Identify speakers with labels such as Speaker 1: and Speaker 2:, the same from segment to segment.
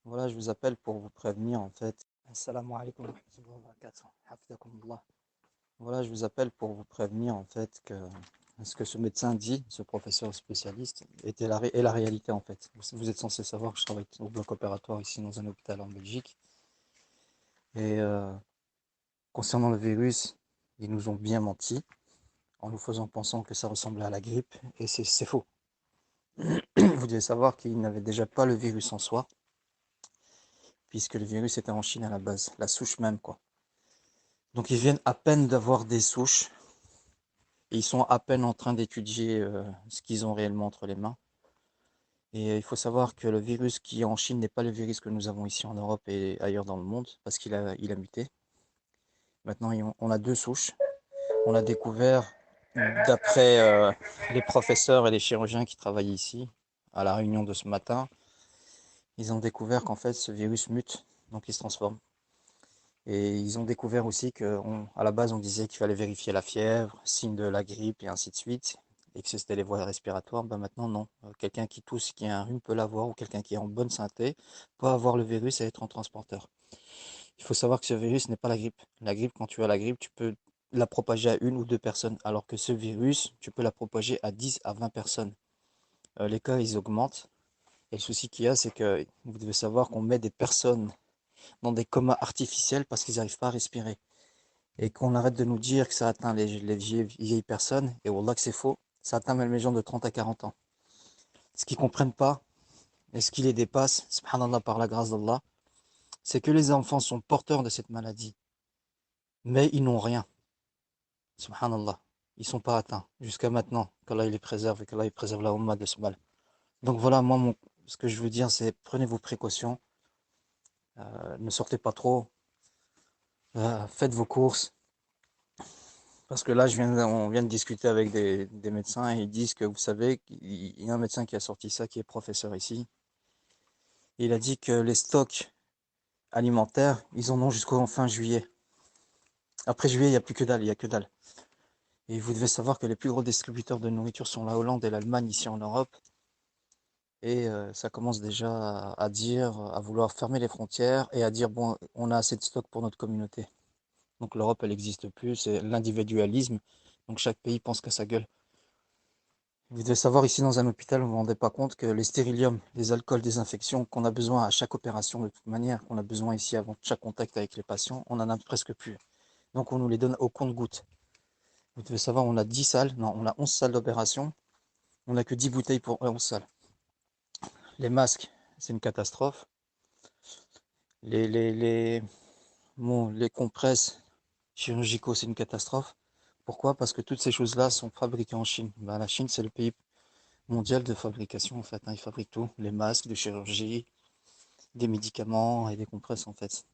Speaker 1: Voilà, je vous appelle pour vous prévenir en fait. Assalamu alaikum wa rahmatullahi wa barakatuh. Hafidhakumullah. Voilà, je vous appelle pour vous prévenir en fait que ce que ce médecin dit, ce professeur spécialiste, est la réalité en fait. Vous êtes censé savoir que je travaille au bloc opératoire ici dans un hôpital en Belgique. Et concernant le virus, ils nous ont bien menti en nous faisant penser que ça ressemblait à la grippe. Et c'est faux. Vous devez savoir qu'ils n'avaient déjà pas le virus en soi, puisque le virus était en Chine à la base, la souche même quoi. Donc ils viennent à peine d'avoir des souches et ils sont à peine en train d'étudier ce qu'ils ont réellement entre les mains. Et il faut savoir que le virus qui est en Chine n'est pas le virus que nous avons ici en Europe et ailleurs dans le monde, parce qu'il a muté. Maintenant, on a deux souches. On a découvert, d'après les professeurs et les chirurgiens qui travaillent ici, à la réunion de ce matin, ils ont découvert qu'en fait ce virus mute, donc il se transforme. Et ils ont découvert aussi qu'à la base, on disait qu'il fallait vérifier la fièvre, signe de la grippe et ainsi de suite, et que c'était les voies respiratoires. Ben maintenant, non. Quelqu'un qui tousse, qui a un rhume peut l'avoir, ou quelqu'un qui est en bonne santé peut avoir le virus et être en transporteur. Il faut savoir que ce virus n'est pas la grippe. La grippe, quand tu as la grippe, tu peux la propager à une ou deux personnes, alors que ce virus, tu peux la propager à 10 à 20 personnes. Les cas, ils augmentent. Et le souci qu'il y a, c'est que vous devez savoir qu'on met des personnes dans des comas artificiels parce qu'ils n'arrivent pas à respirer. Et qu'on arrête de nous dire que ça atteint les vieilles personnes, et wallah que c'est faux, ça atteint même les gens de 30 à 40 ans. Ce qu'ils ne comprennent pas, et ce qui les dépasse, subhanallah par la grâce d'Allah, c'est que les enfants sont porteurs de cette maladie, mais ils n'ont rien, subhanallah. Ils ne sont pas atteints, jusqu'à maintenant, qu'Allah les préserve, et qu'Allah préserve la Ummah de ce mal. Donc voilà, moi, ce que je veux dire, c'est prenez vos précautions, ne sortez pas trop, faites vos courses, parce que là, on vient de discuter avec des médecins et ils disent que, vous savez, il y a un médecin qui a sorti ça, qui est professeur ici. Il a dit que les stocks alimentaires, ils en ont jusqu'au fin juillet. Après juillet, il n'y a plus que dalle, il n'y a que dalle. Et vous devez savoir que les plus gros distributeurs de nourriture sont la Hollande et l'Allemagne ici en Europe. Et ça commence déjà dire, à vouloir fermer les frontières et à dire, bon, on a assez de stocks pour notre communauté. Donc l'Europe, elle n'existe plus, c'est l'individualisme. Donc chaque pays pense qu'à sa gueule. Vous devez savoir, ici dans un hôpital, vous ne vous rendez pas compte que les stériliums, les alcools désinfection qu'on a besoin à chaque opération de toute manière, qu'on a besoin ici avant chaque contact avec les patients, on en a presque plus. Donc on nous les donne au compte-gouttes. Vous devez savoir, on a 10 salles, non, on a 11 salles d'opération, on n'a que 10 bouteilles pour 11 salles. Les masques, c'est une catastrophe. Les, les, les, les compresses chirurgicaux, c'est une catastrophe. Pourquoi? Parce que toutes ces choses-là sont fabriquées en Chine. Ben, la Chine, c'est le pays mondial de fabrication en fait, hein. Ils fabriquent tout, les masques de chirurgie, des médicaments et des compresses en fait.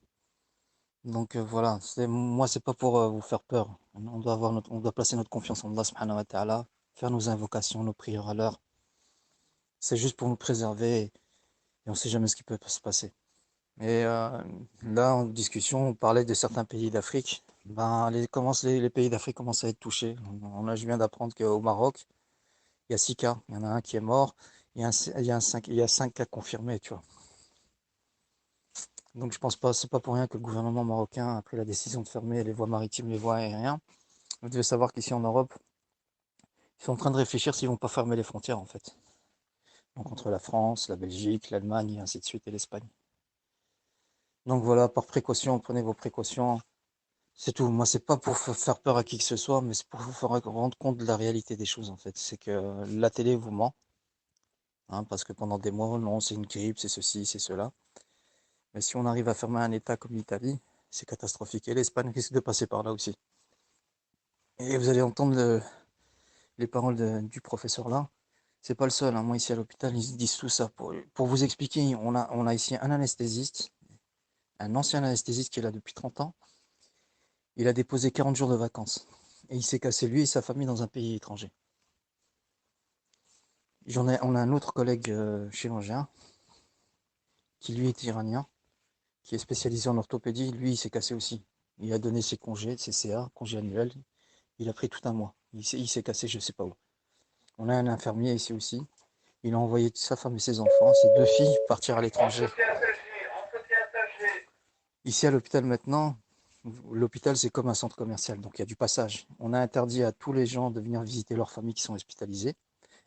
Speaker 1: Donc voilà, moi c'est pas pour vous faire peur. On doit on doit placer notre confiance en Allah subhanahu wa ta'ala, faire nos invocations, nos prières à l'heure. C'est juste pour nous préserver et on sait jamais ce qui peut se passer. Et là en discussion, on parlait de certains pays d'Afrique. Ben les pays d'Afrique commencent à être touchés. Je viens d'apprendre qu'au Maroc, il y a 6 cas. Il y en a un qui est mort. Il y a 5 cas confirmés, tu vois. Donc je pense pas, c'est pas pour rien que le gouvernement marocain a pris la décision de fermer les voies maritimes, les voies aériennes. Vous devez savoir qu'ici en Europe, ils sont en train de réfléchir s'ils vont pas fermer les frontières en fait. Donc entre la France, la Belgique, l'Allemagne et ainsi de suite et l'Espagne. Donc voilà, par précaution, prenez vos précautions. C'est tout. Moi, c'est pas pour faire peur à qui que ce soit, mais c'est pour vous faire rendre compte de la réalité des choses en fait. C'est que la télé vous ment, hein, parce que pendant des mois, non, c'est une grippe, c'est ceci, c'est cela. Mais si on arrive à fermer un État comme l'Italie, c'est catastrophique. Et l'Espagne risque de passer par là aussi. Et vous allez entendre les paroles du professeur là. C'est pas le seul, hein. Moi ici à l'hôpital, ils disent tout ça. Pour vous expliquer, on a ici un anesthésiste, un ancien anesthésiste qui est là depuis 30 ans. Il a déposé 40 jours de vacances. Et il s'est cassé lui et sa famille dans un pays étranger. On a un autre collègue chirurgien qui lui est iranien, qui est spécialisé en orthopédie. Lui, il s'est cassé aussi. Il a donné ses congés, ses CA, congés annuels. Il a pris tout un mois. Il s'est cassé je sais pas où. On a un infirmier ici aussi. Il a envoyé sa femme et ses enfants, ses deux filles, partir à l'étranger. Ici à l'hôpital maintenant, l'hôpital c'est comme un centre commercial, donc il y a du passage. On a interdit à tous les gens de venir visiter leurs familles qui sont hospitalisées.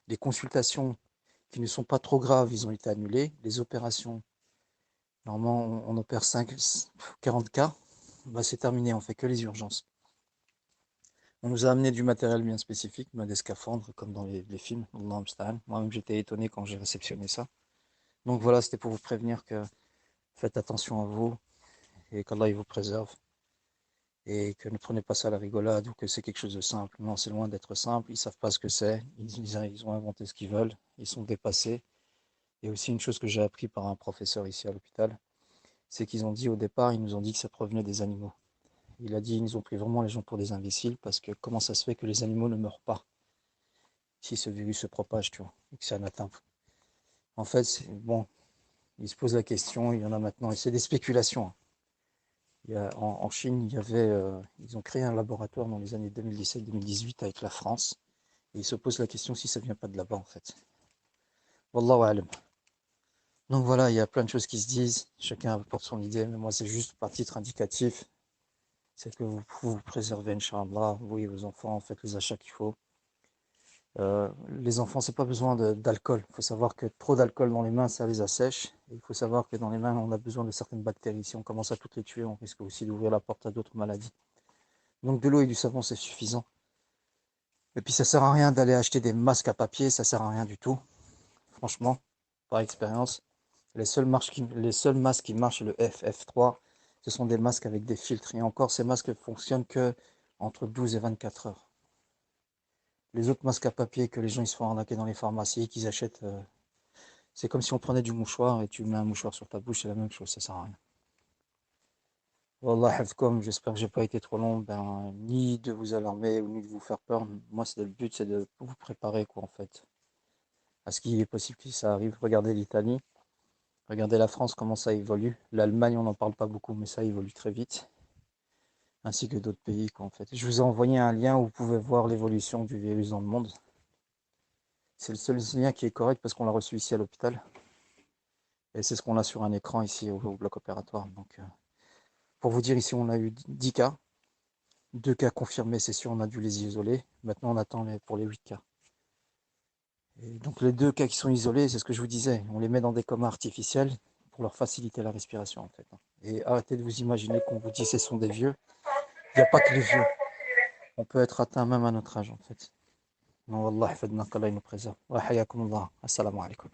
Speaker 1: Les consultations qui ne sont pas trop graves, ils ont été annulées. Les opérations, normalement on opère 40 cas, bah, c'est terminé, on fait que les urgences. On nous a amené du matériel bien spécifique, des scaphandres comme dans les films. Moi-même j'étais étonné quand j'ai réceptionné ça. Donc voilà, c'était pour vous prévenir que faites attention à vous et qu'Allah il vous préserve. Et que ne prenez pas ça à la rigolade ou que c'est quelque chose de simple. Non, c'est loin d'être simple, ils savent pas ce que c'est, ils ont inventé ce qu'ils veulent, ils sont dépassés. Et aussi une chose que j'ai appris par un professeur ici à l'hôpital, c'est qu'ils ont dit au départ, ils nous ont dit que ça provenait des animaux. Il a dit, ils ont pris vraiment les gens pour des imbéciles parce que comment ça se fait que les animaux ne meurent pas si ce virus se propage, tu vois, et que ça n'atteint. En fait, bon, ils se posent la question, il y en a maintenant, et c'est des spéculations, hein. En Chine, ils ont créé un laboratoire dans les années 2017-2018 avec la France. Et ils se posent la question si ça vient pas de là-bas en fait. Wallahu alam. Donc voilà, il y a plein de choses qui se disent, chacun apporte son idée, mais moi c'est juste par titre indicatif. C'est que vous vous préservez, Inch'Allah, vous et vos enfants, faites les achats qu'il faut. Les enfants, c'est pas besoin d'alcool. Il faut savoir que trop d'alcool dans les mains, ça les assèche. Et il faut savoir que dans les mains, on a besoin de certaines bactéries. Si on commence à toutes les tuer, on risque aussi d'ouvrir la porte à d'autres maladies. Donc de l'eau et du savon, c'est suffisant. Et puis ça sert à rien d'aller acheter des masques à papier, ça sert à rien du tout. Franchement, par expérience, les seuls masques qui marchent, le FF3, ce sont des masques avec des filtres. Et encore, ces masques fonctionnent que entre 12 et 24 heures. Les autres masques à papier que les gens ils se font arnaquer dans les pharmacies, qu'ils achètent, c'est comme si on prenait du mouchoir et tu mets un mouchoir sur ta bouche, c'est la même chose, ça sert à rien. Wallah hafkom, j'espère que j'ai pas été trop long, ni de vous alarmer ou ni de vous faire peur. Moi, c'est le but, c'est de vous préparer, quoi, en fait, à ce qui est possible que ça arrive. Regardez l'Italie, regardez la France, comment ça évolue. L'Allemagne, on n'en parle pas beaucoup, mais ça évolue très vite, ainsi que d'autres pays, quoi, en fait. Je vous ai envoyé un lien où vous pouvez voir l'évolution du virus dans le monde. C'est le seul lien qui est correct parce qu'on l'a reçu ici à l'hôpital. Et c'est ce qu'on a sur un écran ici au bloc opératoire. Donc, pour vous dire, ici, on a eu 10 cas. 2 cas confirmés, c'est sûr, on a dû les isoler. Maintenant, on attend pour les 8 cas. Et donc, les 2 cas qui sont isolés, c'est ce que je vous disais, on les met dans des comas artificiels pour leur faciliter la respiration, en fait. Et arrêtez de vous imaginer qu'on vous dit ce sont des vieux. Il n'y a pas que les vieux. On peut être atteint même à notre âge, en fait. Non, Wallah, qu'Allah nous préserve. Wa hayakum Allah. Assalamu alaikum.